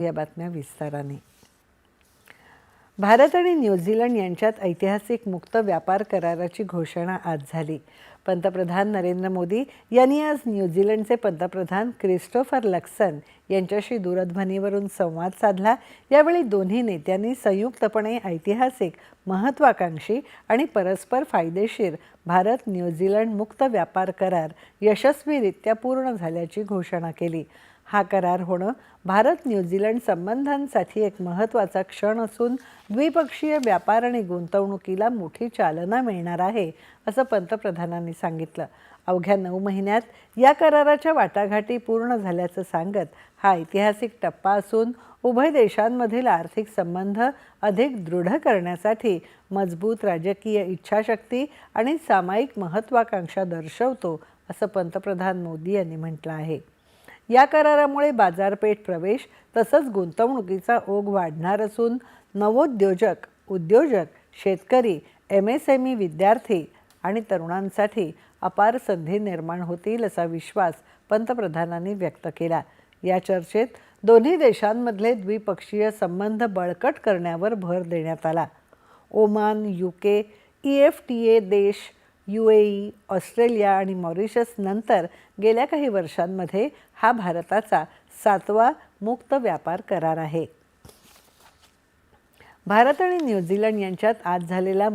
या बातम्या विस्ताराने। भारत आणि न्यूझीलंड यांच्यात ऐतिहासिक मुक्त व्यापार कराराची घोषणा आज झाली। पंतप्रधान नरेंद्र मोदी यांनी आज न्यूझीलंडचे पंतप्रधान क्रिस्टोफर लक्सन यांच्याशी दूरध्वनीवरून संवाद साधला। यावेळी दोन्ही नेत्यांनी संयुक्तपणे ऐतिहासिक, महत्त्वाकांक्षी आणि परस्पर फायदेशीर भारत न्यूझीलंड मुक्त व्यापार करार यशस्वीरित्या पूर्ण झाल्याची घोषणा केली। हा करार होणं भारत न्यूझीलंड संबंधांसाठी एक महत्त्वाचा क्षण असून द्विपक्षीय व्यापार आणि गुंतवणुकीला मोठी चालना मिळणार आहे, असं पंतप्रधानांनी सांगितलं। अवघ्या 9 महिन्यात या कराराच्या वाटाघाटी पूर्ण झाल्याचं सांगत हा ऐतिहासिक टप्पा असून उभय देशांमधील आर्थिक संबंध अधिक दृढ करण्यासाठी मजबूत राजकीय इच्छाशक्ती आणि सामायिक महत्त्वाकांक्षा दर्शवतो, असं पंतप्रधान मोदी यांनी म्हटलं आहे। या करारामुळे बाजारपेठ प्रवेश तसंच गुंतवणुकीचा ओघ वाढणार असून नवोद्योजक, उद्योजक, शेतकरी, MSME, विद्यार्थी आणि तरुणांसाठी अपार संधी निर्माण होतील असा विश्वास पंतप्रधानांनी व्यक्त केला। या चर्चेत दोन्ही देशांमधले द्विपक्षीय संबंध बळकट करण्यावर भर देण्यात आला। ओमान, UK, EFTA देश, UAE, ऑस्ट्रेलिया आणि मॉरिशस नंतर गेल्या काही वर्षांमध्ये हा भारताचा 7वा मुक्त व्यापार करार आहे। भारत आणि न्यूझीलंड यांच्यात आज झालेला